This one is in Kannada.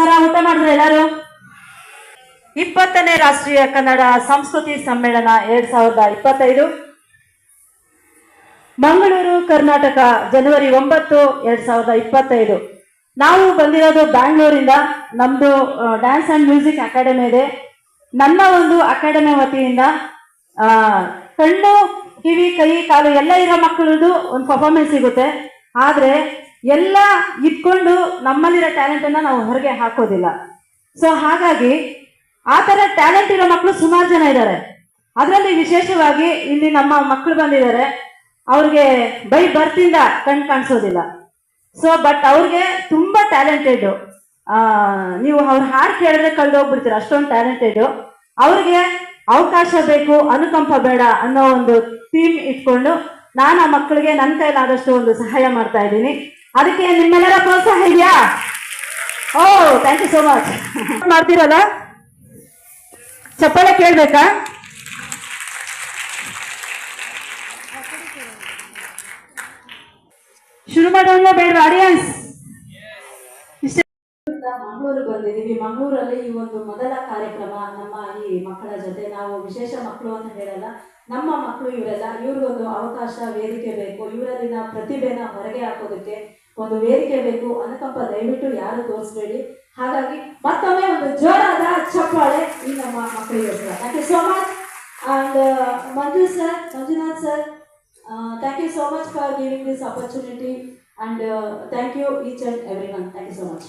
ನಮಸ್ಕಾರ. ಊಟ ಮಾಡಿದ್ರೆ ಎಲ್ಲರೂ? 20ನೇ ರಾಷ್ಟ್ರೀಯ ಕನ್ನಡ ಸಂಸ್ಕೃತಿ ಸಮ್ಮೇಳನ 2025 ಮಂಗಳೂರು, ಕರ್ನಾಟಕ, ಜನವರಿ 9, 2025. ನಾವು ಬಂದಿರೋದು ಬ್ಯಾಂಗ್ಳೂರಿಂದ. ನಮ್ದು ಡ್ಯಾನ್ಸ್ ಅಂಡ್ ಮ್ಯೂಸಿಕ್ ಅಕಾಡೆಮಿ ಇದೆ. ನನ್ನ ಒಂದು ಅಕಾಡೆಮಿ ವತಿಯಿಂದ ಕಣ್ಣು, ಕಿವಿ, ಕೈ, ಕಾಲು ಎಲ್ಲ ಇರೋ ಮಕ್ಕಳದು ಒಂದು ಪರ್ಫಾರ್ಮೆನ್ಸ್ ಸಿಗುತ್ತೆ. ಆದ್ರೆ ಎಲ್ಲ ಇಟ್ಕೊಂಡು ನಮ್ಮಲ್ಲಿರೋ ಟ್ಯಾಲೆಂಟ್ ಅನ್ನ ನಾವು ಹೊರಗೆ ಹಾಕೋದಿಲ್ಲ. ಸೊ ಹಾಗಾಗಿ ಆ ತರ ಟ್ಯಾಲೆಂಟ್ ಇರೋ ಮಕ್ಕಳು ಸುಮಾರು ಜನ ಇದ್ದಾರೆ. ಅದರಲ್ಲಿ ವಿಶೇಷವಾಗಿ ಇಲ್ಲಿ ನಮ್ಮ ಮಕ್ಕಳು ಬಂದಿದ್ದಾರೆ. ಅವ್ರಿಗೆ ಬೈ ಬರ್ತಿಂದ ಕಣ್ ಕಾಣಿಸೋದಿಲ್ಲ. ಸೊ ಬಟ್ ಅವ್ರಿಗೆ ತುಂಬಾ ಟ್ಯಾಲೆಂಟೆಡ್. ನೀವು ಅವ್ರ ಹಾಡು ಕೇಳಿದ್ರೆ ಕಳೆದೋಗ್ಬಿಡ್ತೀರ, ಅಷ್ಟೊಂದು ಟ್ಯಾಲೆಂಟೆಡ್. ಅವ್ರಿಗೆ ಅವಕಾಶ ಬೇಕು, ಅನುಕಂಪ ಬೇಡ ಅನ್ನೋ ಒಂದು ಥೀಮ್ ಇಟ್ಕೊಂಡು ನಾನು ಆ ಮಕ್ಕಳಿಗೆ ನನ್ನ ಕೈಲಾದಷ್ಟು ಒಂದು ಸಹಾಯ ಮಾಡ್ತಾ ಇದ್ದೀನಿ. ಅದಕ್ಕೆ ನಿಮ್ಮೆಲ್ಲರ ಪ್ರೋತ್ಸಾಹ ಇದೆಯಾ? ಓ, ಥ್ಯಾಂಕ್ ಯು ಸೋ ಮಚ್. ಮಾಡ್ತೀರಲ್ಲ, ಚಪ್ಪಾಳೆ ಕೇಳ್ಬೇಕಾ? ಶುರು ಮಾಡೋಣ ಬೇಡ ಆಡಿಯನ್ಸ್? ಮಂಗಳೂರಿಗೆ ಬಂದಿದ್ದೀವಿ. ಮಂಗಳೂರಲ್ಲಿ ಈ ಒಂದು ಮೊದಲ ಕಾರ್ಯಕ್ರಮ ನಮ್ಮ ಈ ಮಕ್ಕಳ ಜೊತೆ. ನಾವು ವಿಶೇಷ ಮಕ್ಕಳು ಅಂತ ಹೇಳಲ್ಲ, ನಮ್ಮ ಮಕ್ಕಳು ಇವರೆಲ್ಲ. ಇವ್ರಿಗೊಂದು ಅವಕಾಶ, ವೇದಿಕೆ ಬೇಕು. ಇವರಲ್ಲಿನ ಪ್ರತಿಭೆನ ಹೊರಗೆ ಹಾಕೋದಕ್ಕೆ ಒಂದು ವೇದಿಕೆ ಬೇಕು. ಅನುಕಂಪ ದಯವಿಟ್ಟು ಯಾರು ತೋರಿಸ್ಬೇಡಿ. ಹಾಗಾಗಿ ಮತ್ತೊಮ್ಮೆ ಒಂದು ಜೋರಾದ ಚಪ್ಪಾಳೆ ಈ ನಮ್ಮ ಮಕ್ಕಳಿಗೋಸ್ಕರ. Thank you so much. And Manjunath sir, thank you so much for giving this opportunity, and thank you each and everyone. Thank you so much.